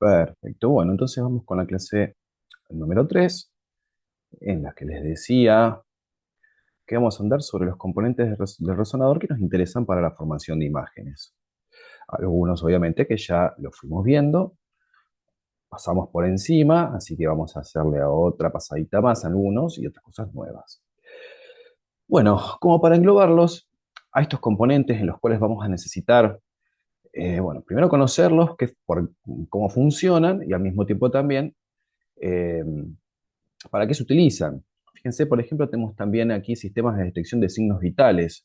Perfecto. Bueno, entonces vamos con la clase número 3, en la que les decía que vamos a andar sobre los componentes del resonador que nos interesan para la formación de imágenes. Algunos, obviamente, que ya los fuimos viendo, pasamos por encima, así que vamos a hacerle a otra pasadita más, algunos y otras cosas nuevas. Bueno, como para englobarlos a estos componentes en los cuales vamos a necesitar, bueno, primero conocerlos, cómo funcionan y al mismo tiempo también eh, ¿para qué se utilizan? Fíjense, por ejemplo, tenemos también aquí sistemas de detección de signos vitales,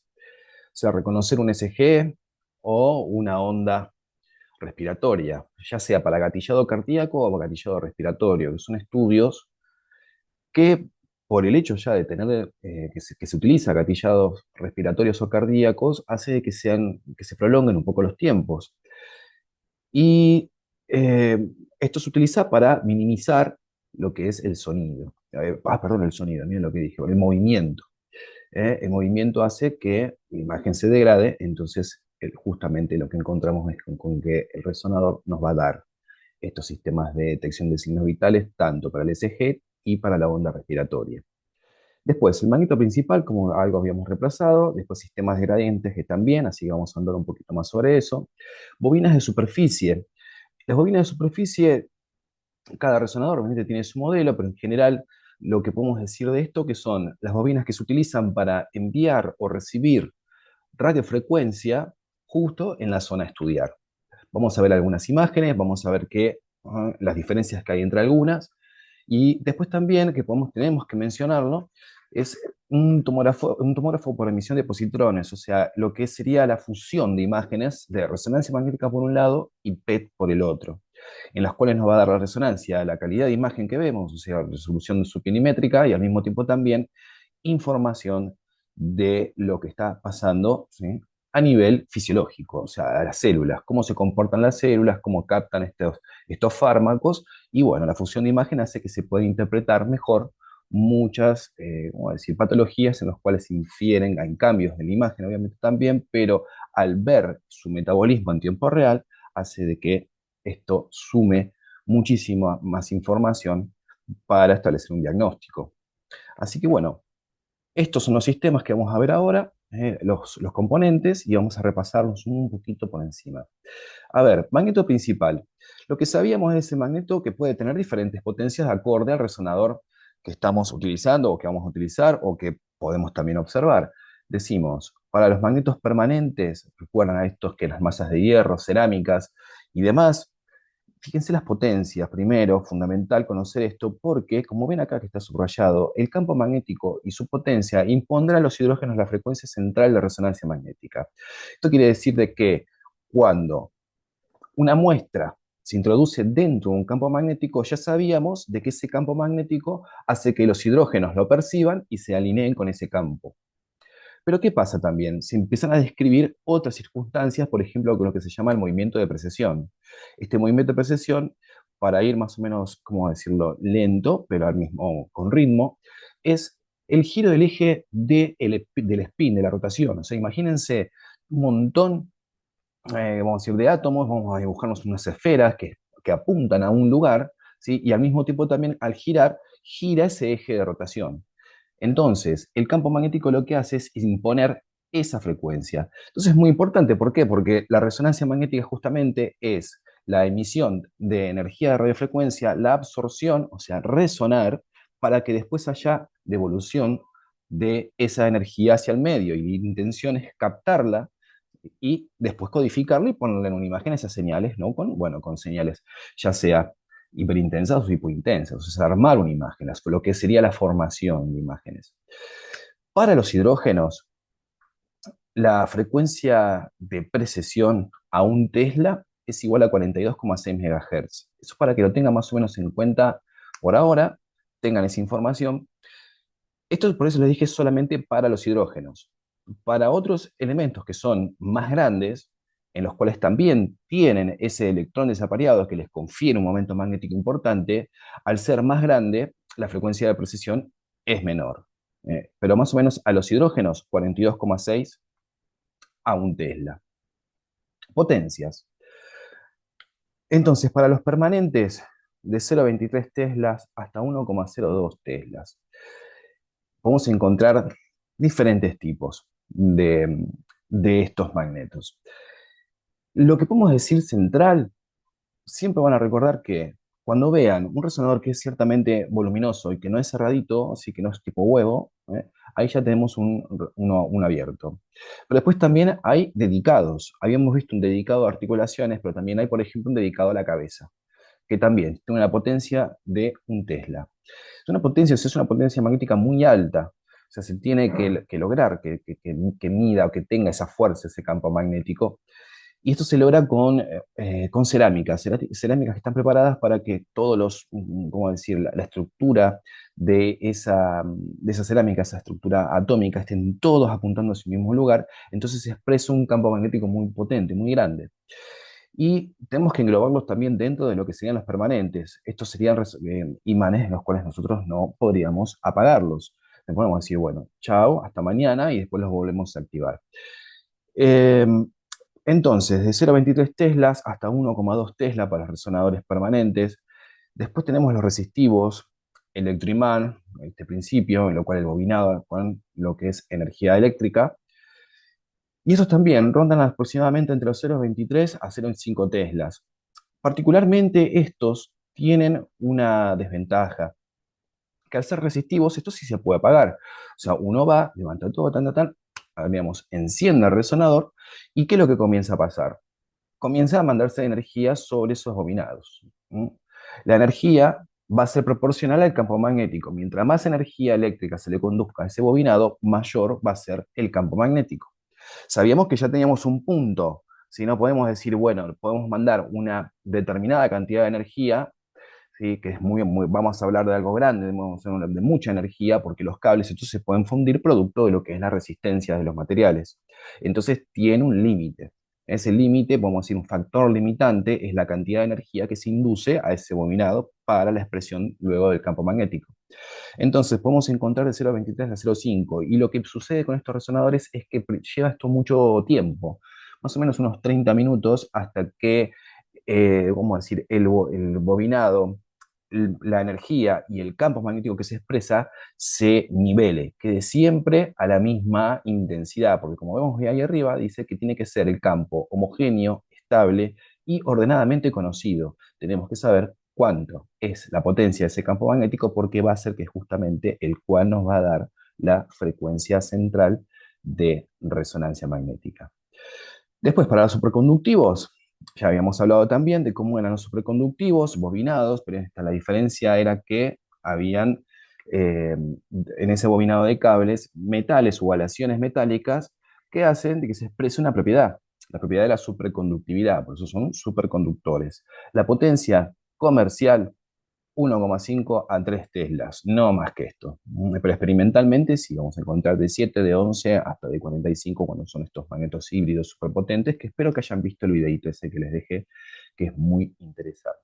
o sea, reconocer un ECG o una onda respiratoria, ya sea para gatillado cardíaco o gatillado respiratorio, que son estudios que por el hecho ya de tener que se utiliza gatillados respiratorios o cardíacos, hace que se prolonguen un poco los tiempos. Y eh, esto se utiliza para minimizar lo que es el sonido. Perdón, el sonido, miren lo que dije, el movimiento. El movimiento hace que la imagen se degrade, entonces justamente lo que encontramos es con que el resonador nos va a dar estos sistemas de detección de signos vitales, tanto para el ECG y para la onda respiratoria. Después, el magneto principal, como algo habíamos reemplazado, después sistemas de gradientes que también, así que vamos a andar un poquito más sobre eso. Bobinas de superficie. Las bobinas de superficie, cada resonador obviamente tiene su modelo, pero en general lo que podemos decir de esto que son las bobinas que se utilizan para enviar o recibir radiofrecuencia justo en la zona a estudiar. Vamos a ver algunas imágenes, vamos a ver las diferencias que hay entre algunas, y después también que tenemos que mencionarlo, es un tomógrafo por emisión de positrones, o sea, lo que sería la fusión de imágenes de resonancia magnética por un lado y PET por el otro, en las cuales nos va a dar la resonancia, la calidad de imagen que vemos, o sea, resolución submilimétrica y al mismo tiempo también información de lo que está pasando, ¿sí? A nivel fisiológico, o sea, a las células, cómo se comportan las células, cómo captan estos fármacos, y bueno, la fusión de imagen hace que se pueda interpretar mejor muchas, ¿cómo decir?, patologías en las cuales se infieren, hay cambios en la imagen, obviamente también, pero al ver su metabolismo en tiempo real, hace de que esto sume muchísima más información para establecer un diagnóstico. Así que bueno, estos son los sistemas que vamos a ver ahora, los componentes, y vamos a repasarlos un poquito por encima. A ver, magneto principal. Lo que sabíamos es ese magneto que puede tener diferentes potencias de acorde al resonador que estamos utilizando o que vamos a utilizar o que podemos también observar. Decimos, para los magnetos permanentes, recuerdan a estos que las masas de hierro, cerámicas y demás, fíjense las potencias, primero, fundamental conocer esto, porque, como ven acá que está subrayado, el campo magnético y su potencia impondrá a los hidrógenos la frecuencia central de resonancia magnética. Esto quiere decir de que cuando una muestra se introduce dentro de un campo magnético, ya sabíamos de que ese campo magnético hace que los hidrógenos lo perciban y se alineen con ese campo. Pero ¿qué pasa también? Se empiezan a describir otras circunstancias, por ejemplo, con lo que se llama el movimiento de precesión. Este movimiento de precesión, para ir más o menos, ¿cómo lento, pero al mismo con ritmo, es el giro del eje del spin, de la rotación. O sea, imagínense un montón, vamos a decir, de átomos, vamos a dibujarnos unas esferas que apuntan a un lugar, ¿sí? Y al mismo tiempo también al girar, gira ese eje de rotación. Entonces, el campo magnético lo que hace es imponer esa frecuencia. Entonces es muy importante, ¿por qué? Porque la resonancia magnética justamente es la emisión de energía de radiofrecuencia, la absorción, o sea, resonar, para que después haya devolución de esa energía hacia el medio. Y la intención es captarla y después codificarla y ponerle en una imagen esas señales, ¿no? Con señales ya sea hiperintensas o hipointensas, o sea, armar una imagen, lo que sería la formación de imágenes. Para los hidrógenos, la frecuencia de precesión a un Tesla es igual a 42,6 MHz. Eso para que lo tengan más o menos en cuenta por ahora, tengan esa información. Esto por eso les dije solamente para los hidrógenos. Para otros elementos que son más grandes, en los cuales también tienen ese electrón desapareado que les confiere un momento magnético importante, al ser más grande, la frecuencia de precisión es menor. Pero más o menos a los hidrógenos, 42,6 a un Tesla. Potencias. Entonces, para los permanentes, de 0,23 teslas hasta 1,02 teslas, podemos encontrar diferentes tipos de estos magnetos. Lo que podemos decir central, siempre van a recordar que cuando vean un resonador que es ciertamente voluminoso y que no es cerradito, así que no es tipo huevo, ahí ya tenemos un abierto. Pero después también hay dedicados. Habíamos visto un dedicado a articulaciones, pero también hay, por ejemplo, un dedicado a la cabeza, que también tiene una potencia de un Tesla. Es una potencia magnética muy alta. O sea, se tiene que lograr que mida o que tenga esa fuerza, ese campo magnético. Y esto se logra con cerámicas, cerámicas que están preparadas para que todos los, ¿cómo decir?, la estructura de esa cerámica, esa estructura atómica, estén todos apuntando hacia el mismo lugar. Entonces se expresa un campo magnético muy potente, muy grande. Y tenemos que englobarlos también dentro de lo que serían los permanentes. Estos serían imanes en los cuales nosotros no podríamos apagarlos. Le podemos decir, bueno, chao, hasta mañana y después los volvemos a activar. Eh, entonces, de 0,23 teslas hasta 1,2 tesla para los resonadores permanentes. Después tenemos los resistivos, electroimán, este principio, en lo cual el bobinado con lo que es energía eléctrica. Y esos también rondan aproximadamente entre los 0,23 a 0,5 teslas. Particularmente estos tienen una desventaja, que al ser resistivos, esto sí se puede apagar. O sea, uno va, levanta todo, digamos, enciende el resonador, ¿y qué es lo que comienza a pasar? Comienza a mandarse energía sobre esos bobinados. La energía va a ser proporcional al campo magnético. Mientras más energía eléctrica se le conduzca a ese bobinado, mayor va a ser el campo magnético. Sabíamos que ya teníamos un punto, si no podemos decir, bueno, podemos mandar una determinada cantidad de energía, ¿sí? Que es vamos a hablar de algo grande, vamos a hablar de mucha energía, porque los cables entonces se pueden fundir producto de lo que es la resistencia de los materiales. Entonces tiene un límite. Ese límite, podemos decir un factor limitante, es la cantidad de energía que se induce a ese bobinado para la expresión luego del campo magnético. Entonces podemos encontrar de 0,23 a 0,5 y lo que sucede con estos resonadores es que lleva esto mucho tiempo, más o menos unos 30 minutos hasta que, vamos a decir, el bobinado, la energía y el campo magnético que se expresa se nivele, quede siempre a la misma intensidad, porque como vemos ahí arriba, dice que tiene que ser el campo homogéneo, estable y ordenadamente conocido. Tenemos que saber cuánto es la potencia de ese campo magnético porque va a ser que justamente el cual nos va a dar la frecuencia central de resonancia magnética. Después, para los superconductivos, ya habíamos hablado también de cómo eran los superconductivos, bobinados, pero la diferencia era que habían en ese bobinado de cables metales o aleaciones metálicas que hacen de que se exprese una propiedad, la propiedad de la superconductividad, por eso son superconductores. La potencia comercial 1,5 a 3 teslas, no más que esto. Pero experimentalmente sí vamos a encontrar de 7, de 11 hasta de 45 cuando son estos magnetos híbridos superpotentes, que espero que hayan visto el videito ese que les dejé, que es muy interesante.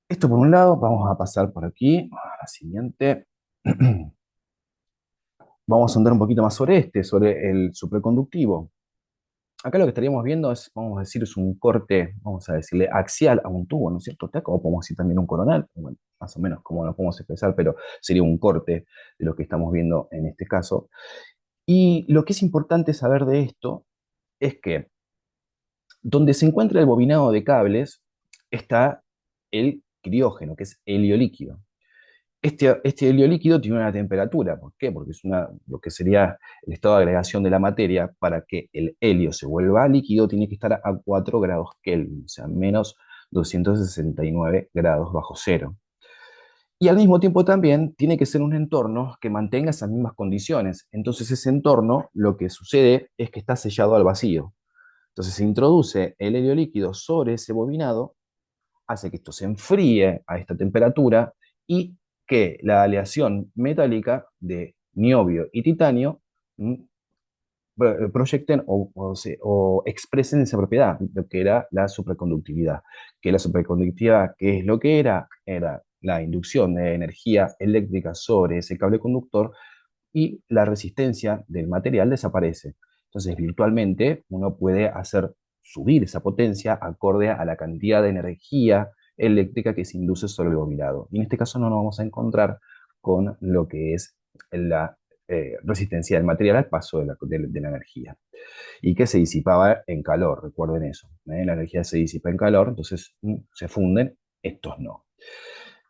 Esto por un lado, vamos a pasar por aquí a la siguiente. Vamos a andar un poquito más sobre el superconductivo. Acá lo que estaríamos viendo es, vamos a decir, es un corte, vamos a decirle, axial a un tubo, ¿no es cierto? Acá, o podemos decir también un coronal, bueno, más o menos como lo podemos expresar, pero sería un corte de lo que estamos viendo en este caso. Y lo que es importante saber de esto es que donde se encuentra el bobinado de cables está el criógeno, que es helio líquido. Este helio líquido tiene una temperatura. ¿Por qué? Porque es lo que sería el estado de agregación de la materia. Para que el helio se vuelva líquido, tiene que estar a 4 grados Kelvin, o sea, menos 269 grados bajo cero. Y al mismo tiempo también tiene que ser un entorno que mantenga esas mismas condiciones. Entonces ese entorno lo que sucede es que está sellado al vacío. Entonces se introduce el helio líquido sobre ese bobinado, hace que esto se enfríe a esta temperatura y que la aleación metálica de niobio y titanio proyecten o expresen esa propiedad, lo que era la superconductividad. Que la superconductividad, ¿qué es lo que era? Era la inducción de energía eléctrica sobre ese cable conductor y la resistencia del material desaparece. Entonces, virtualmente, uno puede hacer subir esa potencia acorde a la cantidad de energía eléctrica que se induce sobre el bobinado. Y en este caso no nos vamos a encontrar con lo que es la resistencia del material al paso de la energía y que se disipaba en calor, recuerden eso. La energía se disipa en calor, entonces se funden, estos no.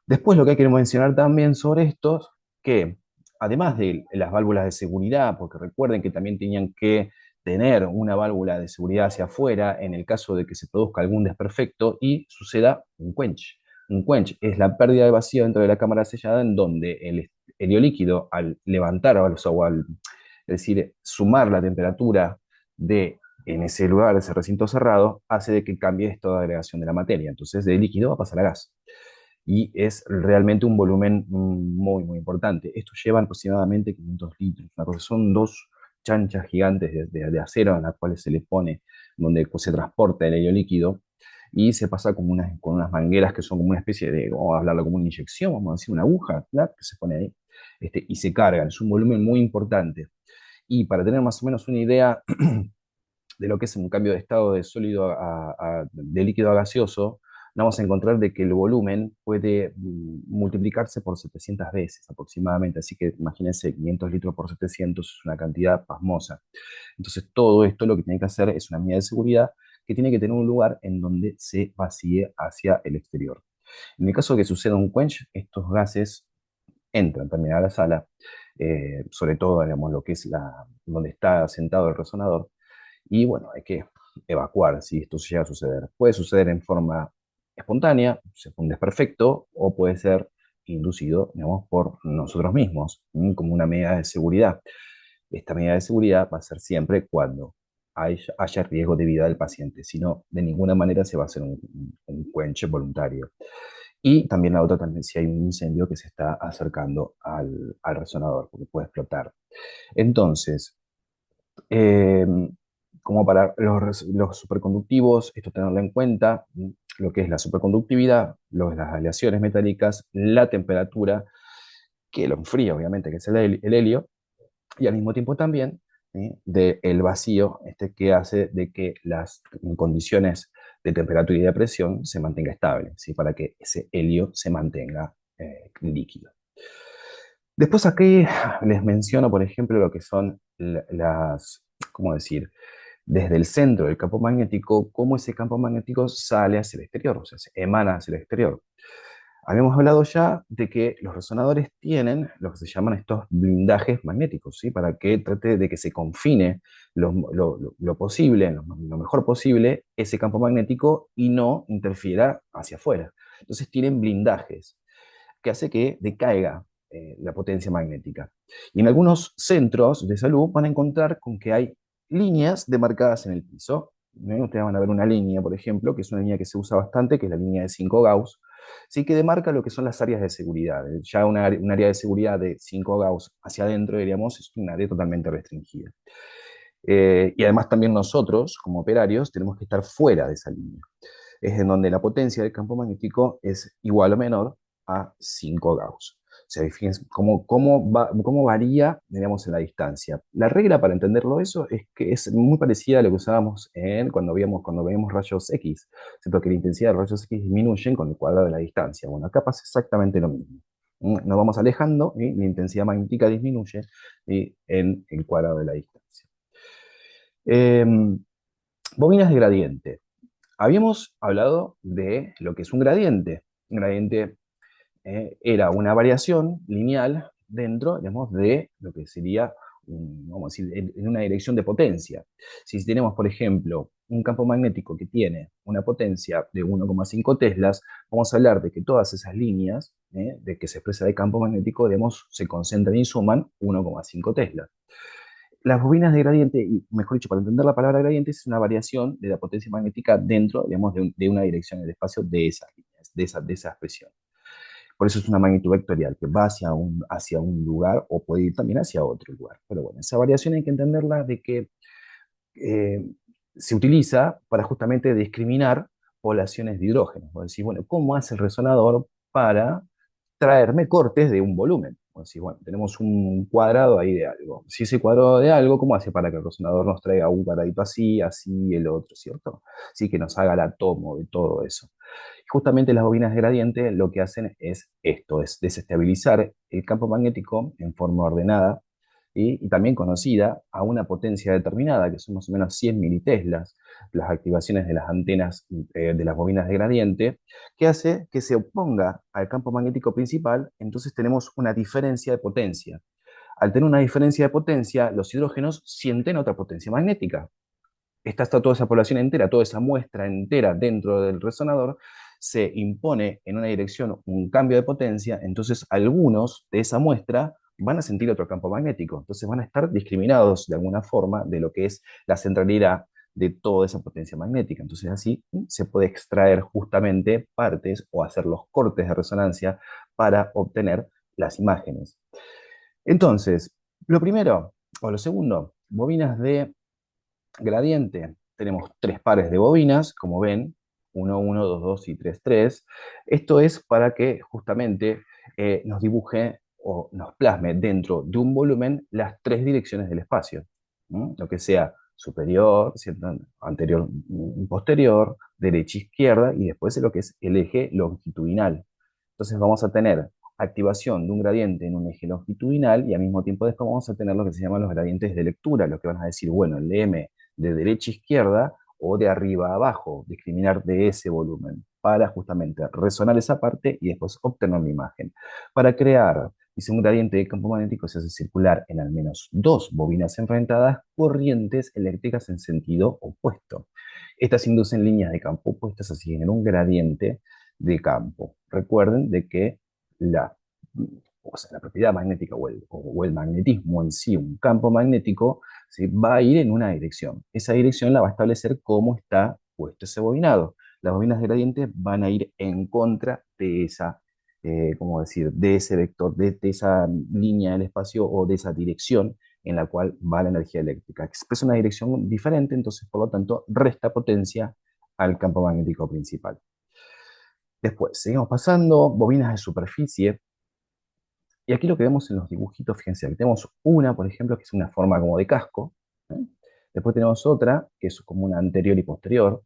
Después lo que hay que mencionar también sobre estos, que además de las válvulas de seguridad, porque recuerden que también tenían que tener una válvula de seguridad hacia afuera en el caso de que se produzca algún desperfecto y suceda un quench. Un quench es la pérdida de vacío dentro de la cámara sellada en donde el helio líquido al levantar o al, es decir, sumar la temperatura de en ese lugar, ese recinto cerrado, hace de que cambie esta agregación de la materia. Entonces, de líquido va a pasar a gas y es realmente un volumen muy, muy importante. Estos llevan aproximadamente 500 litros, son dos chanchas gigantes de acero en las cuales se les pone, donde se transporta el helio líquido y se pasa como con unas mangueras que son como una especie de, vamos a hablarlo como una inyección, vamos a decir, una aguja, ¿verdad? Que se pone ahí y se cargan. Es un volumen muy importante. Y para tener más o menos una idea de lo que es un cambio de estado de sólido de líquido a gaseoso, vamos a encontrar de que el volumen puede multiplicarse por 700 veces aproximadamente, así que imagínense 500 litros por 700 es una cantidad pasmosa. Entonces todo esto lo que tiene que hacer es una medida de seguridad que tiene que tener un lugar en donde se vacíe hacia el exterior. En el caso de que suceda un quench, estos gases entran también a la sala, sobre todo, digamos, lo que es donde está sentado el resonador, y bueno, hay que evacuar si esto llega a suceder. Puede suceder en forma espontánea, se un desperfecto, o puede ser inducido, digamos, por nosotros mismos, como una medida de seguridad. Esta medida de seguridad va a ser siempre cuando haya riesgo de vida del paciente, si no, de ninguna manera se va a hacer un quench voluntario. Y también la otra, también si hay un incendio que se está acercando al resonador, porque puede explotar. Entonces, eh, como para los superconductivos, esto tenerlo en cuenta, lo que es la superconductividad, las aleaciones metálicas, la temperatura, que lo enfría obviamente, que es el helio, y al mismo tiempo también del vacío, que hace de que las condiciones de temperatura y de presión se mantenga estable, ¿sí? Para que ese helio se mantenga líquido. Después aquí les menciono, por ejemplo, lo que son ¿cómo decir? Desde el centro del campo magnético, cómo ese campo magnético sale hacia el exterior, o sea, se emana hacia el exterior. Habíamos hablado ya de que los resonadores tienen lo que se llaman estos blindajes magnéticos, ¿sí? Para que trate de que se confine lo posible, lo mejor posible, ese campo magnético y no interfiera hacia afuera. Entonces tienen blindajes que hace que decaiga la potencia magnética. Y en algunos centros de salud van a encontrar con que hay líneas demarcadas en el piso. Ustedes van a ver una línea, por ejemplo, que es una línea que se usa bastante, que es la línea de 5 Gauss, sí que demarca lo que son las áreas de seguridad. Ya un área de seguridad de 5 Gauss hacia adentro, diríamos, es un área totalmente restringida. Y además también nosotros, como operarios, tenemos que estar fuera de esa línea. Es en donde la potencia del campo magnético es igual o menor a 5 Gauss. O sea, fíjense cómo varía, digamos, en la distancia. La regla para entenderlo eso es que es muy parecida a lo que usábamos cuando veíamos rayos X, ¿cierto? Que la intensidad de rayos X disminuyen con el cuadrado de la distancia. Bueno, acá pasa exactamente lo mismo. Nos vamos alejando y la intensidad magnética disminuye en el cuadrado de la distancia. Eh, Bobinas de gradiente. Habíamos hablado de lo que es un gradiente. Un gradiente era una variación lineal dentro, digamos, de lo que sería, vamos a decir, en una dirección de potencia. Si tenemos, por ejemplo, un campo magnético que tiene una potencia de 1,5 teslas, vamos a hablar de que todas esas líneas de que se expresa el campo magnético, digamos, se concentran y suman 1,5 teslas. Las bobinas de gradiente, y mejor dicho, para entender la palabra gradiente, es una variación de la potencia magnética dentro, digamos, de una dirección en el espacio de esas líneas, de esa expresión. Por eso es una magnitud vectorial, que va hacia un lugar o puede ir también hacia otro lugar. Pero bueno, esa variación hay que entenderla de que eh, se utiliza para justamente discriminar poblaciones de hidrógeno. Es decir, bueno, ¿cómo hace el resonador para traerme cortes de un volumen? O decir, bueno, tenemos un cuadrado ahí de algo. Si ese cuadrado de algo, ¿cómo hace para que el resonador nos traiga un cuadradito así, así, el otro, ¿cierto? Sí, que nos haga el átomo de todo eso. Justamente las bobinas de gradiente lo que hacen es esto, es desestabilizar el campo magnético en forma ordenada y también conocida a una potencia determinada, que son más o menos 100 militeslas, las activaciones de las antenas de las bobinas de gradiente, que hace que se oponga al campo magnético principal, entonces tenemos una diferencia de potencia. Al tener una diferencia de potencia, los hidrógenos sienten otra potencia magnética. Está toda esa población entera, toda esa muestra entera dentro del resonador, se impone en una dirección un cambio de potencia, entonces algunos de esa muestra van a sentir otro campo magnético, entonces van a estar discriminados de alguna forma de lo que es la centralidad de toda esa potencia magnética. Entonces así se puede extraer justamente partes o hacer los cortes de resonancia para obtener las imágenes. Entonces, lo primero, o lo segundo, bobinas de gradiente. Tenemos tres pares de bobinas, como ven, 1, 1, 2, 2 y 3, 3. Esto es para que justamente nos dibuje o nos plasme dentro de un volumen las tres direcciones del espacio. ¿Mm? Lo que sea superior, ¿cierto? Anterior, posterior, derecha, izquierda, y después lo que es el eje longitudinal. Entonces vamos a tener activación de un gradiente en un eje longitudinal y al mismo tiempo después vamos a tener lo que se llaman los gradientes de lectura, lo que van a decir, bueno, el M de derecha a izquierda o de arriba a abajo, discriminar de ese volumen, para justamente resonar esa parte y después obtener una imagen. Para crear, dice, un gradiente de campo magnético se hace circular en al menos dos bobinas enfrentadas corrientes eléctricas en sentido opuesto. Estas inducen líneas de campo opuestas, así genera un gradiente de campo. Recuerden de que la, o sea, la propiedad magnética o el magnetismo en sí, un campo magnético, ¿sí? Va a ir en una dirección. Esa dirección la va a establecer cómo está puesto ese bobinado. Las bobinas de gradiente van a ir en contra de esa, ¿cómo decir?, de ese vector, de esa línea del espacio o de esa dirección en la cual va la energía eléctrica. Expresa una dirección diferente, entonces, por lo tanto, resta potencia al campo magnético principal. Después, seguimos pasando, bobinas de superficie. Y aquí lo que vemos en los dibujitos, fíjense, aquí tenemos una, por ejemplo, que es una forma como de casco. ¿Eh? Después tenemos otra, que es como una anterior y posterior,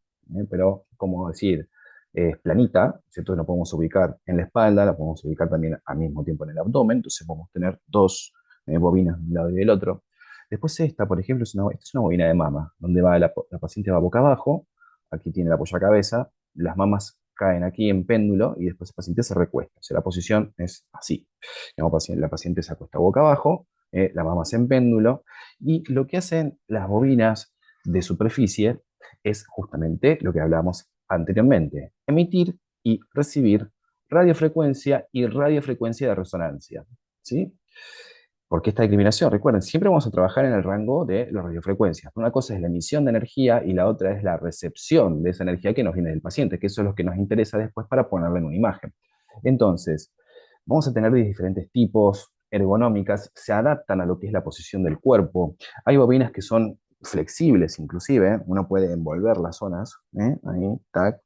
pero, como decir, es planita, ¿cierto? La podemos ubicar en la espalda, la podemos ubicar también al mismo tiempo en el abdomen, entonces podemos tener dos bobinas de un lado y del otro. Después esta, por ejemplo, esta es una bobina de mama, donde va la paciente va boca abajo, aquí tiene la apoyacabeza, las mamas caen aquí en péndulo y después el paciente se recuesta. O sea, la posición es así. La paciente se acuesta boca abajo, la mama en péndulo, y lo que hacen las bobinas de superficie es justamente lo que hablábamos anteriormente, emitir y recibir radiofrecuencia y radiofrecuencia de resonancia. ¿Sí? Porque esta discriminación, recuerden, siempre vamos a trabajar en el rango de las radiofrecuencias. Una cosa es la emisión de energía y la otra es la recepción de esa energía que nos viene del paciente, que eso es lo que nos interesa después para ponerle en una imagen. Entonces, vamos a tener de diferentes tipos, ergonómicas, se adaptan a lo que es la posición del cuerpo. Hay bobinas que son flexibles, inclusive, uno puede envolver las zonas, ahí, tac.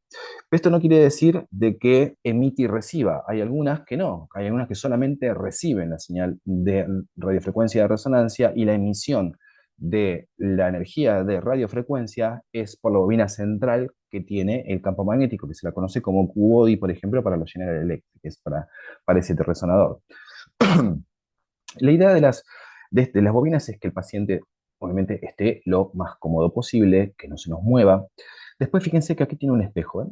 Esto no quiere decir de que emite y reciba. Hay algunas que no. Hay algunas que solamente reciben la señal de radiofrecuencia de resonancia y la emisión de la energía de radiofrecuencia es por la bobina central que tiene el campo magnético, que se la conoce como Q-body, por ejemplo, para los General Electric, que es para ese resonador. La idea de las bobinas es que el paciente, obviamente, esté lo más cómodo posible, que no se nos mueva. Después, fíjense que aquí tiene un espejo, ¿eh?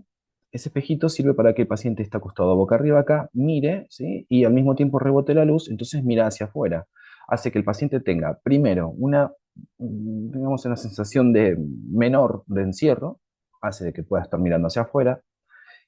Ese espejito sirve para que el paciente esté acostado boca arriba acá, mire, ¿sí? Y al mismo tiempo rebote la luz, entonces mira hacia afuera. Hace que el paciente tenga, primero, digamos, una sensación de menor de encierro, hace de que pueda estar mirando hacia afuera,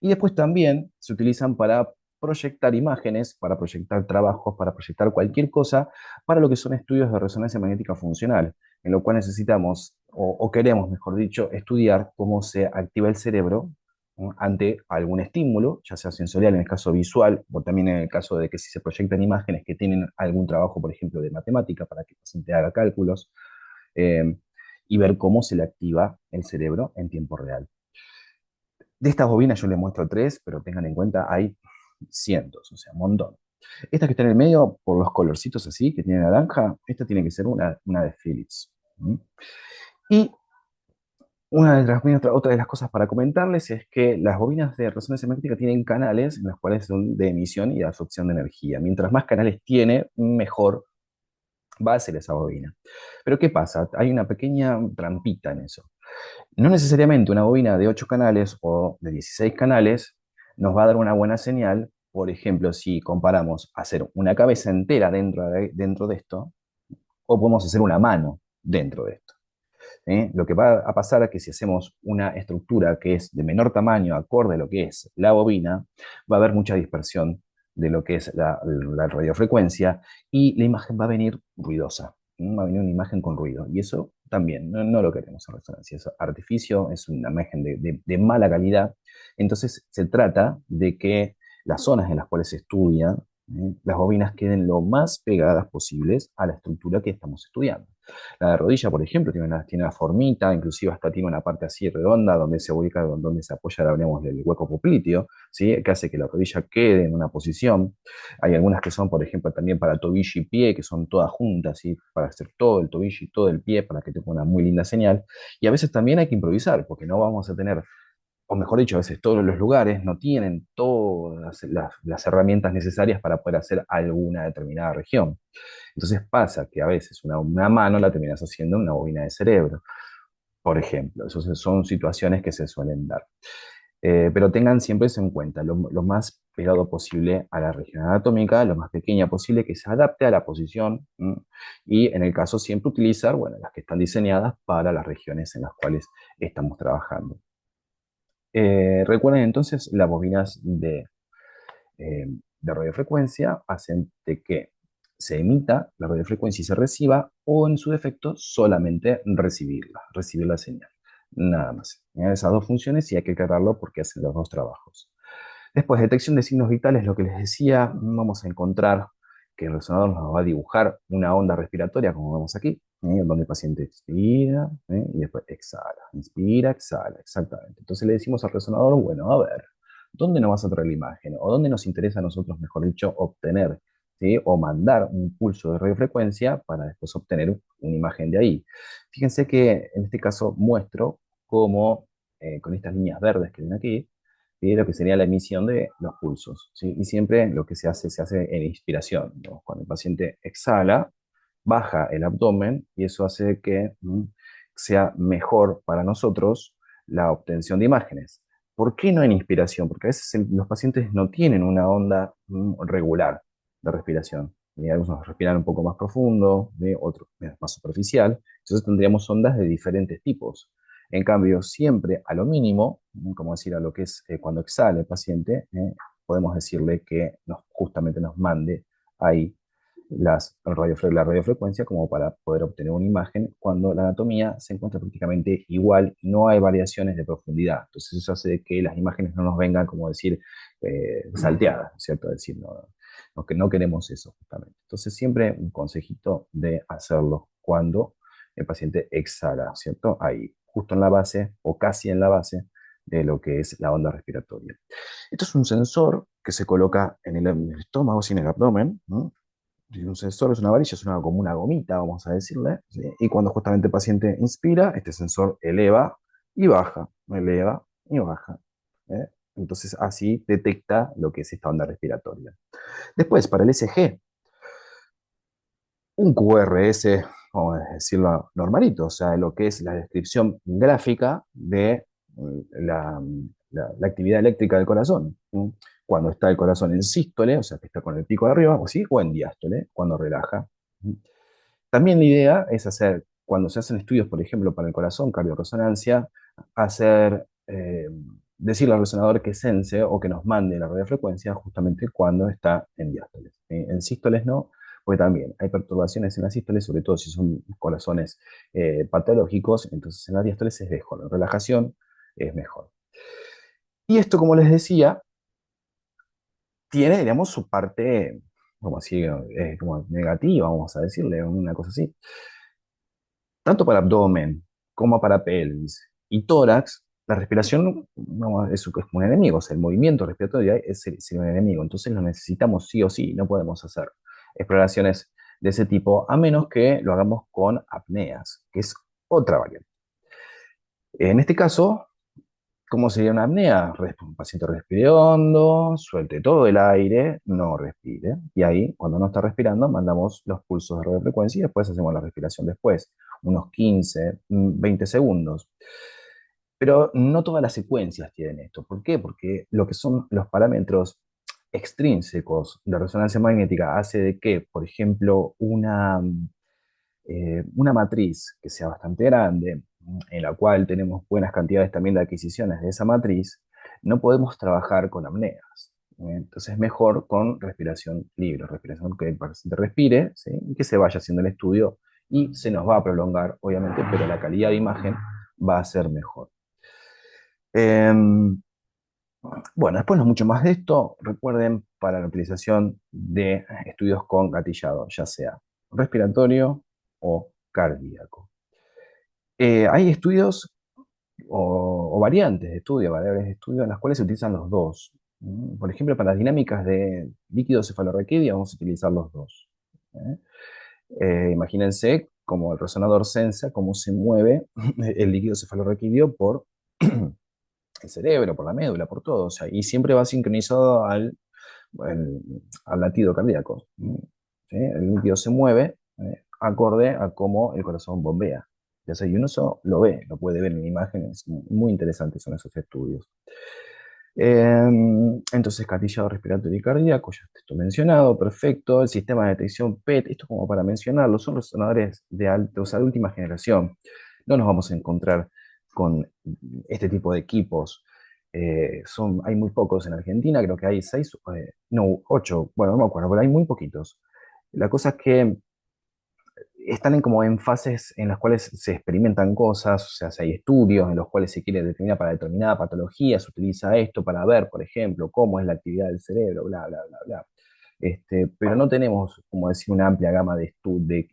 y después también se utilizan para proyectar imágenes, para proyectar trabajos, para proyectar cualquier cosa, para lo que son estudios de resonancia magnética funcional, en lo cual necesitamos, o queremos, mejor dicho, estudiar cómo se activa el cerebro, ¿no?, ante algún estímulo, ya sea sensorial en el caso visual, o también en el caso de que si se proyectan imágenes que tienen algún trabajo, por ejemplo, de matemática, para que el paciente haga cálculos, eh, y ver cómo se le activa el cerebro en tiempo real. De estas bobinas yo les muestro tres, pero tengan en cuenta, hay cientos, o sea, un montón. Esta que está en el medio, por los colorcitos así, que tiene naranja, esta tiene que ser una de Philips. ¿Mm? Y otra de las cosas para comentarles es que las bobinas de resonancia magnética tienen canales en los cuales son de emisión y de absorción de energía. Mientras más canales tiene, mejor va a ser esa bobina. Pero ¿qué pasa? Hay una pequeña trampita en eso. No necesariamente una bobina de 8 canales o de 16 canales nos va a dar una buena señal. Por ejemplo, si comparamos hacer una cabeza entera dentro de esto, o podemos hacer una mano dentro de esto. Lo que va a pasar es que si hacemos una estructura que es de menor tamaño, acorde a lo que es la bobina, va a haber mucha dispersión de lo que es la radiofrecuencia y la imagen va a venir ruidosa. Va a venir una imagen con ruido. Y eso también no lo queremos en resonancia. Es artificio, es una imagen de mala calidad. Entonces se trata de que las zonas en las cuales se estudia, las bobinas queden lo más pegadas posibles a la estructura que estamos estudiando. La de rodilla, por ejemplo, tiene una formita, inclusive hasta tiene una parte así redonda donde se ubica, donde se apoya, hablamos del hueco popliteo, ¿sí? Que hace que la rodilla quede en una posición. Hay algunas que son, por ejemplo, también para tobillo y pie, que son todas juntas, ¿sí? Para hacer todo el tobillo y todo el pie, para que tenga una muy linda señal. Y a veces también hay que improvisar, porque no vamos a tener, o mejor dicho, a veces todos los lugares no tienen todas las herramientas necesarias para poder hacer alguna determinada región. Entonces pasa que a veces una mano la terminas haciendo en una bobina de cerebro, por ejemplo. Esas son situaciones que se suelen dar. Pero tengan siempre eso en cuenta, lo más pegado posible a la región anatómica, lo más pequeña posible, que se adapte a la posición. Y en el caso siempre utilizar, bueno, las que están diseñadas para las regiones en las cuales estamos trabajando. Recuerden entonces, las bobinas de radiofrecuencia hacen de que se emita la radiofrecuencia y se reciba, o en su defecto solamente recibir la señal. Nada más. Esas dos funciones y hay que aclararlo porque hacen los dos trabajos. Después, detección de signos vitales, lo que les decía, vamos a encontrar que el resonador nos va a dibujar una onda respiratoria, como vemos aquí, donde el paciente inspira y después exhala. Inspira, exhala, exactamente. Entonces le decimos al resonador, bueno, a ver, ¿dónde nos vas a traer la imagen? ¿O dónde nos interesa a nosotros, mejor dicho, obtener, ¿sí? O mandar un pulso de radiofrecuencia para después obtener una imagen de ahí? Fíjense que en este caso muestro cómo, con estas líneas verdes que ven aquí, ¿sí? Lo que sería la emisión de los pulsos, ¿sí? Y siempre lo que se hace en inspiración, ¿no? Cuando el paciente exhala, baja el abdomen y eso hace que sea mejor para nosotros la obtención de imágenes. ¿Por qué no en inspiración? Porque a veces los pacientes no tienen una onda regular de respiración. Y algunos respiran un poco más profundo, otros más superficial. Entonces tendríamos ondas de diferentes tipos. En cambio, siempre a lo mínimo, como decir, a lo que es cuando exhala el paciente, podemos decirle que justamente nos mande ahí la radiofrecuencia como para poder obtener una imagen cuando la anatomía se encuentra prácticamente igual y no hay variaciones de profundidad. Entonces eso hace que las imágenes no nos vengan, como decir, salteadas, ¿cierto? Es decir, que no queremos eso justamente. Entonces siempre un consejito de hacerlo cuando el paciente exhala, ¿cierto? Ahí, justo en la base o casi en la base de lo que es la onda respiratoria. Esto es un sensor que se coloca en el estómago, sin el abdomen, ¿no? Un sensor es una varilla, como una gomita, vamos a decirle, ¿sí? Y cuando justamente el paciente inspira, este sensor eleva y baja. ¿Eh? Entonces así detecta lo que es esta onda respiratoria. Después, para el ECG, un QRS, vamos a decirlo normalito, o sea, lo que es la descripción gráfica de la, la actividad eléctrica del corazón. ¿Sí? Cuando está el corazón en sístole, o sea, que está con el pico de arriba, o sí, o en diástole, cuando relaja. ¿Sí? También la idea es hacer, cuando se hacen estudios, por ejemplo, para el corazón, cardiorresonancia, hacer, decirle al resonador que sense o que nos mande la radiofrecuencia justamente cuando está en diástoles. En sístoles no, porque también hay perturbaciones en las sístoles, sobre todo si son corazones patológicos, entonces en las diástoles es mejor, en relajación es mejor. Y esto, como les decía, tiene, digamos, su parte, como así, como negativa, vamos a decirle, una cosa así. Tanto para abdomen como para pelvis y tórax, la respiración es como un enemigo, o sea, el movimiento respiratorio es un enemigo, entonces lo necesitamos sí o sí, no podemos hacer exploraciones de ese tipo, a menos que lo hagamos con apneas, que es otra variante. En este caso, ¿cómo sería una apnea? Un paciente respire hondo, suelte todo el aire, no respire. Y ahí, cuando no está respirando, mandamos los pulsos de radiofrecuencia y después hacemos la respiración después, unos 15, 20 segundos. Pero no todas las secuencias tienen esto. ¿Por qué? Porque lo que son los parámetros extrínsecos de resonancia magnética hace de que, por ejemplo, una matriz que sea bastante grande, en la cual tenemos buenas cantidades también de adquisiciones de esa matriz, no podemos trabajar con apneas. Entonces es mejor con respiración libre, respiración que el paciente respire, ¿sí? Y que se vaya haciendo el estudio y se nos va a prolongar, obviamente, pero la calidad de imagen va a ser mejor. Em, bueno, después no mucho más de esto. Recuerden para la utilización de estudios con gatillado, ya sea respiratorio o cardíaco. Hay estudios o variantes de estudio, variables de estudio en las cuales se utilizan los dos. Por ejemplo, para las dinámicas de líquido cefalorraquídeo vamos a utilizar los dos. ¿eh? Imagínense como el resonador sensa cómo se mueve el líquido cefalorraquídeo por el cerebro, por la médula, por todo. O sea, y siempre va sincronizado al latido cardíaco. ¿Sí? El líquido se mueve acorde a cómo el corazón bombea. Ya sea, y uno eso lo ve, lo puede ver en imágenes. Muy interesantes son esos estudios. Entonces, gatillado respiratorio y cardíaco, ya esto mencionado, perfecto. El sistema de detección PET, esto como para mencionarlo, son resonadores de alta, o sea, de última generación. No nos vamos a encontrar con este tipo de equipos. Hay muy pocos en Argentina, creo que hay seis, no, ocho, bueno, no me acuerdo, pero hay muy poquitos. La cosa es que están como en fases en las cuales se experimentan cosas, o sea, hay estudios en los cuales se quiere determinar para determinada patología, se utiliza esto para ver, por ejemplo, cómo es la actividad del cerebro, bla, bla, bla, bla. Pero no tenemos, como decir, una amplia gama de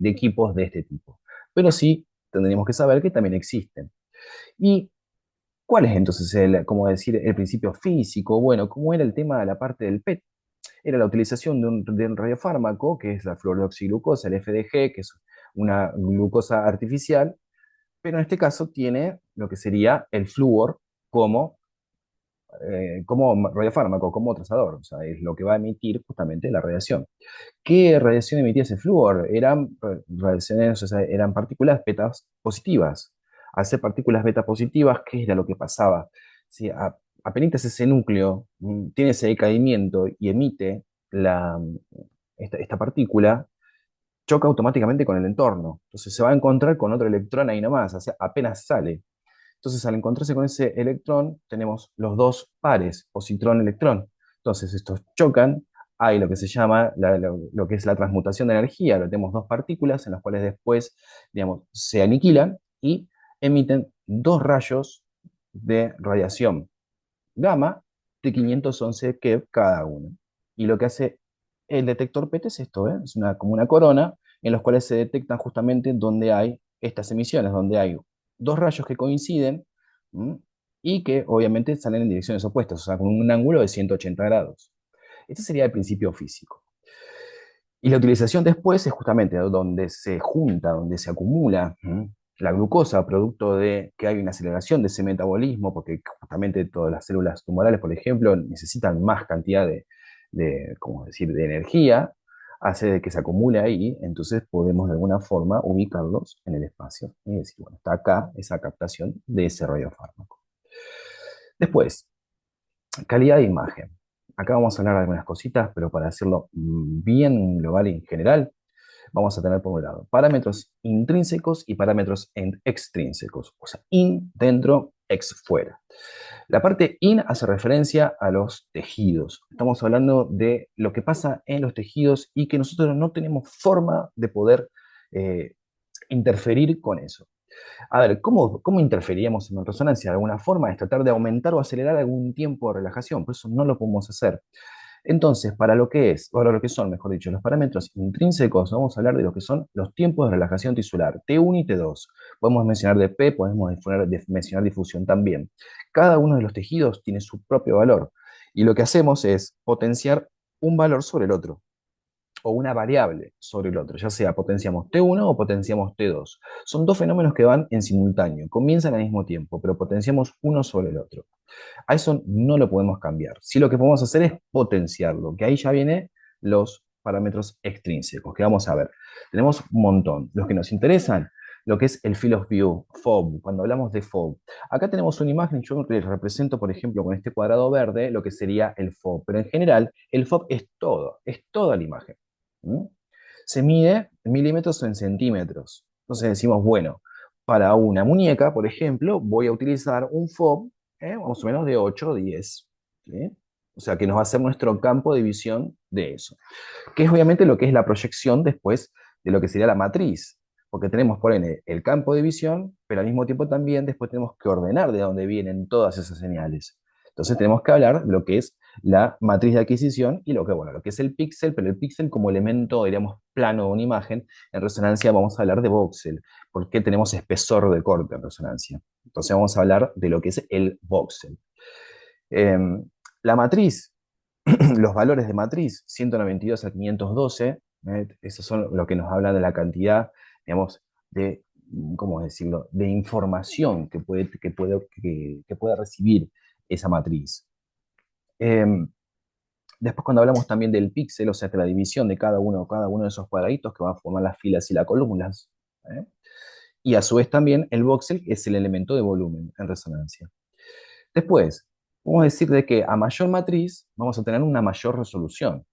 equipos de este tipo. Pero sí tendríamos que saber que también existen. ¿Y cuál es entonces como decir, el principio físico? Bueno, ¿cómo era el tema de la parte del PET? Era la utilización de un radiofármaco, que es la fluoroxiglucosa, el FDG, que es una glucosa artificial, pero en este caso tiene lo que sería el flúor como, como radiofármaco, como trazador, o sea, es lo que va a emitir justamente la radiación. ¿Qué radiación emitía ese flúor? Eran radiaciones, o sea, eran partículas beta positivas. Al ser partículas beta positivas, ¿qué era lo que pasaba? Si apenas ese núcleo tiene ese decaimiento y emite esta partícula, choca automáticamente con el entorno. Entonces se va a encontrar con otro electrón ahí nomás, o sea, apenas sale. Entonces al encontrarse con ese electrón, tenemos los dos pares, positrón-electrón. Entonces estos chocan, hay lo que se llama lo que es la transmutación de energía. Tenemos dos partículas en las cuales después, digamos, se aniquilan y emiten dos rayos de radiación gamma de 511 keV cada uno. Y lo que hace el detector PET es esto, ¿eh? Es como una corona en los cuales se detectan justamente donde hay estas emisiones, donde hay dos rayos que coinciden, ¿m? Y que obviamente salen en direcciones opuestas, o sea, con un ángulo de 180 grados. Este sería el principio físico. Y la utilización después es justamente donde se junta, donde se acumula la glucosa, producto de que hay una aceleración de ese metabolismo, porque justamente todas las células tumorales, por ejemplo, necesitan más cantidad ¿cómo decir?, de energía, hace de que se acumule ahí, entonces podemos de alguna forma ubicarlos en el espacio y decir, bueno, está acá esa captación de ese radiofármaco. Después, calidad de imagen. Acá vamos a hablar de algunas cositas, pero para hacerlo bien global y en general, vamos a tener por un lado parámetros intrínsecos y parámetros extrínsecos. O sea, in dentro, ex fuera. La parte in hace referencia a los tejidos. Estamos hablando de lo que pasa en los tejidos y que nosotros no tenemos forma de poder eh, interferir con eso. A ver, ¿cómo interferíamos en resonancia? De alguna forma es tratar de aumentar o acelerar algún tiempo de relajación, por eso no lo podemos hacer. Entonces, para lo que son, mejor dicho, los parámetros intrínsecos, vamos a hablar de lo que son los tiempos de relajación tisular, T1 y T2. Podemos mencionar DP, podemos mencionar difusión también. Cada uno de los tejidos tiene su propio valor y lo que hacemos es potenciar un valor sobre el otro o una variable sobre el otro, ya sea potenciamos T1 o potenciamos T2. Son dos fenómenos que van en simultáneo, comienzan al mismo tiempo, pero potenciamos uno sobre el otro. A eso no lo podemos cambiar. Sí, lo que podemos hacer es potenciarlo, que ahí ya vienen los parámetros extrínsecos, que vamos a ver. Tenemos un montón. Los que nos interesan, lo que es el field of view, FOV, cuando hablamos de FOV. Acá tenemos una imagen, yo represento, por ejemplo, con este cuadrado verde, lo que sería el FOV, pero en general el FOV es toda la imagen. ¿Mm? Se mide en milímetros o en centímetros. Entonces decimos, bueno, para una muñeca, por ejemplo, voy a utilizar un FOV más o menos de 8 o 10. ¿Sí? O sea, que nos va a ser nuestro campo de visión de eso. Que es obviamente lo que es la proyección después de lo que sería la matriz. Porque tenemos por ende el campo de visión, pero al mismo tiempo también después tenemos que ordenar de dónde vienen todas esas señales. Entonces tenemos que hablar de lo que es la matriz de adquisición y bueno, lo que es el píxel, pero el píxel como elemento, diríamos, plano de una imagen, en resonancia vamos a hablar de voxel, porque tenemos espesor de corte en resonancia. Entonces vamos a hablar de lo que es el voxel. Eh, la matriz, los valores de matriz, 192 a 512, esos son lo que nos habla de la cantidad, digamos, de, ¿cómo decirlo?, de información que puede recibir esa matriz. Eh, Después, cuando hablamos también del píxel, o sea, de la división de cada uno de esos cuadraditos que van a formar las filas y las columnas, ¿eh? Y a su vez también el voxel es el elemento de volumen en resonancia. Después, vamos a decir de que a mayor matriz vamos a tener una mayor resolución.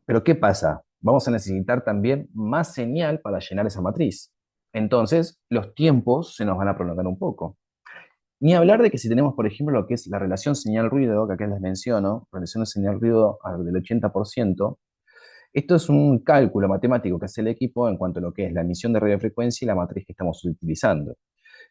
Pero ¿qué pasa? Vamos a necesitar también más señal para llenar esa matriz. Entonces, los tiempos se nos van a prolongar un poco. Ni hablar de que si tenemos, por ejemplo, lo que es la relación señal-ruido, que acá les menciono, relación señal-ruido del 80%, esto es un cálculo matemático que hace el equipo en cuanto a lo que es la emisión de radiofrecuencia y la matriz que estamos utilizando.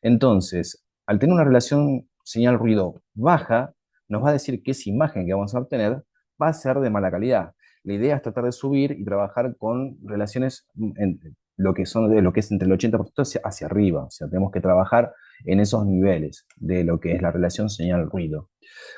Entonces, al tener una relación señal-ruido baja, nos va a decir que esa imagen que vamos a obtener va a ser de mala calidad. La idea es tratar de subir y trabajar con relaciones en lo que es entre el 80% hacia arriba. O sea, tenemos que trabajar en esos niveles de lo que es la relación señal-ruido.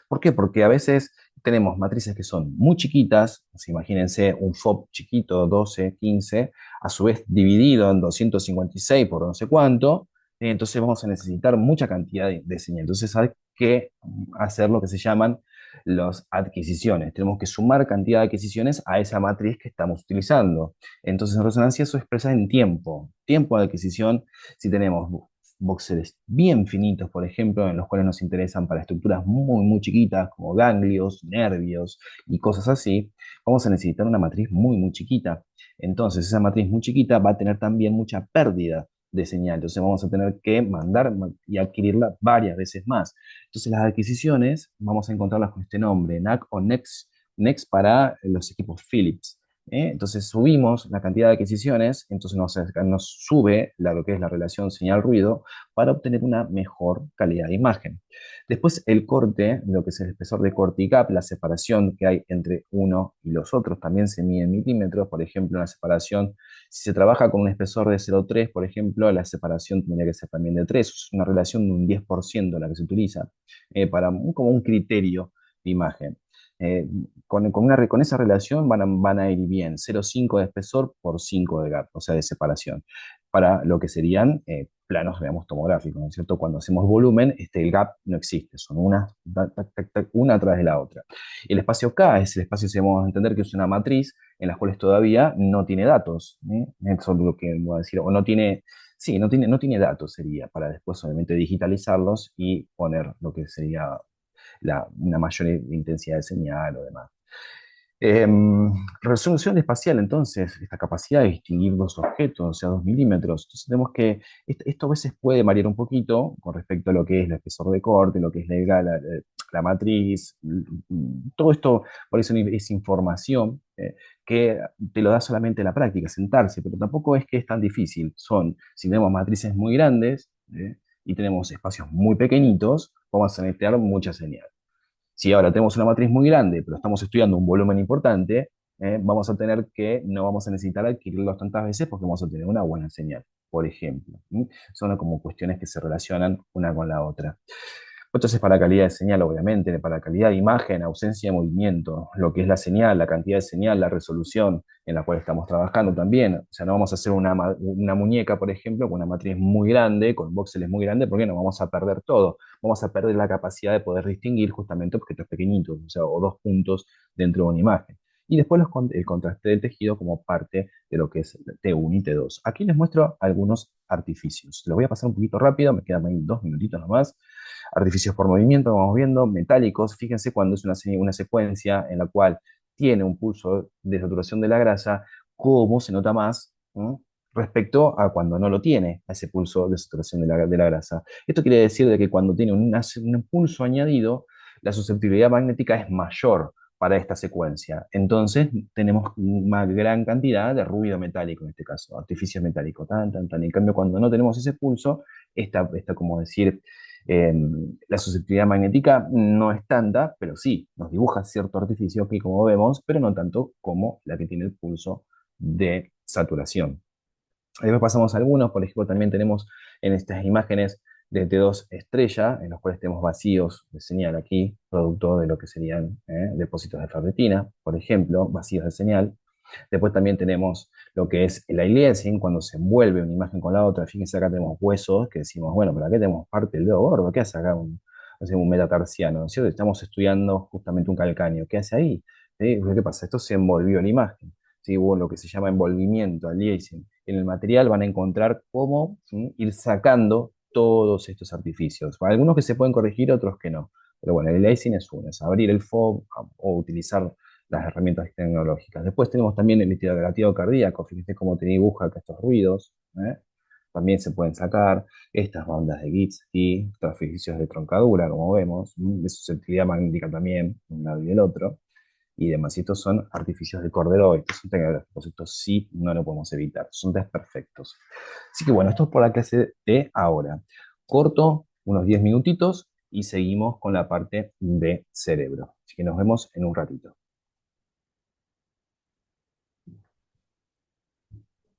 ¿Por qué? Porque a veces tenemos matrices que son muy chiquitas, imagínense un FOB chiquito, 12, 15, a su vez dividido en 256 por no sé cuánto, entonces vamos a necesitar mucha cantidad de señal. Entonces hay que hacer lo que se llaman las adquisiciones. Tenemos que sumar cantidad de adquisiciones a esa matriz que estamos utilizando. Entonces en resonancia eso expresa en tiempo. Tiempo de adquisición, si tenemos voxeles bien finitos, por ejemplo, en los cuales nos interesan para estructuras muy, muy chiquitas, como ganglios, nervios y cosas así, vamos a necesitar una matriz muy, muy chiquita. Entonces, esa matriz muy chiquita va a tener también mucha pérdida de señal. Entonces, vamos a tener que mandar y adquirirla varias veces más. Entonces, las adquisiciones vamos a encontrarlas con este nombre, NAC o NEX, NEX para los equipos Philips. Entonces subimos la cantidad de adquisiciones, entonces nos sube lo que es la relación señal-ruido para obtener una mejor calidad de imagen. Después el corte, lo que es el espesor de corte y gap, la separación que hay entre uno y los otros, también se mide en milímetros. Por ejemplo, la separación, si se trabaja con un espesor de 0,3, por ejemplo, la separación tendría que ser también de 3. Es una relación de un 10% la que se utiliza como un criterio de imagen. Eh, con esa relación van a ir bien 0,5 de espesor por 5 de gap, o sea, de separación, para lo que serían planos, digamos, tomográficos, ¿no es cierto? Cuando hacemos volumen, el gap no existe, son una atrás de la otra. El espacio K es el espacio, si vamos a entender que es una matriz en las cuales todavía no tiene datos, ¿eh? Eso es lo que voy a decir, o no tiene, sí, no tiene datos sería, para después obviamente digitalizarlos y poner lo que sería una mayor intensidad de señal o demás. Eh, Resolución espacial, entonces, esta capacidad de distinguir dos objetos, o sea, 2 milímetros. Entonces, tenemos que, esto a veces puede variar un poquito con respecto a lo que es el espesor de corte, lo que es la matriz, todo esto, por eso es información que te lo da solamente la práctica, sentarse, pero tampoco es que es tan difícil. Si tenemos matrices muy grandes y tenemos espacios muy pequeñitos, vamos a necesitar mucha señal. Si ahora tenemos una matriz muy grande, pero estamos estudiando un volumen importante, vamos a tener que, no vamos a necesitar adquirirlos tantas veces porque vamos a tener una buena señal, por ejemplo. ¿Sí? Son como cuestiones que se relacionan una con la otra. Entonces, para calidad de señal, obviamente, para calidad de imagen, ausencia de movimiento, lo que es la señal, la cantidad de señal, la resolución en la cual estamos trabajando también. O sea, no vamos a hacer una muñeca, por ejemplo, con una matriz muy grande, con voxeles muy grandes, porque no vamos a perder todo. Vamos a perder la capacidad de poder distinguir justamente objetos pequeñitos, o sea, o dos puntos dentro de una imagen. Y después el contraste del tejido como parte de lo que es T1 y T2. Aquí les muestro algunos artificios. Los voy a pasar un poquito rápido, me quedan ahí 2 minutitos nomás. Artificios por movimiento, vamos viendo, metálicos. Fíjense cuando es una secuencia en la cual tiene un pulso de saturación de la grasa, cómo se nota más, ¿no? Respecto a cuando no lo tiene, a ese pulso de saturación de la grasa. Esto quiere decir de que cuando tiene un pulso añadido, la susceptibilidad magnética es mayor para esta secuencia. Entonces tenemos una gran cantidad de ruido metálico, en este caso, artificio metálico, tan, tan, tan. En cambio, cuando no tenemos ese pulso, está como decir, eh, la susceptibilidad magnética no es tanta, pero sí, nos dibuja cierto artificio aquí, como vemos, pero no tanto como la que tiene el pulso de saturación. Después pasamos a algunos, por ejemplo, también tenemos en estas imágenes de T2 estrella, en los cuales tenemos vacíos de señal aquí, producto de lo que serían depósitos de ferritina, por ejemplo, vacíos de señal. Después también tenemos lo que es el aliasing, cuando se envuelve una imagen con la otra. Fíjense, acá tenemos huesos que decimos, bueno, pero acá tenemos parte del dedo gordo. ¿Qué hace acá un metatarsiano? ¿No es cierto? Estamos estudiando justamente un calcáneo. ¿Qué hace ahí? ¿Sí? ¿Qué pasa? Esto se envolvió en la imagen. ¿Sí? Hubo lo que se llama envolvimiento, aliasing. En el material van a encontrar cómo, ¿sí?, ir sacando todos estos artificios. Para algunos que se pueden corregir, otros que no. Pero bueno, el aliasing es uno, es abrir el FOB o utilizar las herramientas tecnológicas. Después tenemos también el latido cardíaco, fíjense cómo te dibuja acá estos ruidos, ¿eh? También se pueden sacar estas bandas de Guitzky, artificios de troncadura, como vemos, de susceptibilidad magnética también, un lado y el otro, y demás. Y estos son artificios de Cordero, estos son tecnológicos, estos sí no lo podemos evitar, son desperfectos. Así que bueno, esto es por la clase de ahora. Corto, unos 10 minutitos, y seguimos con la parte de cerebro. Así que nos vemos en un ratito.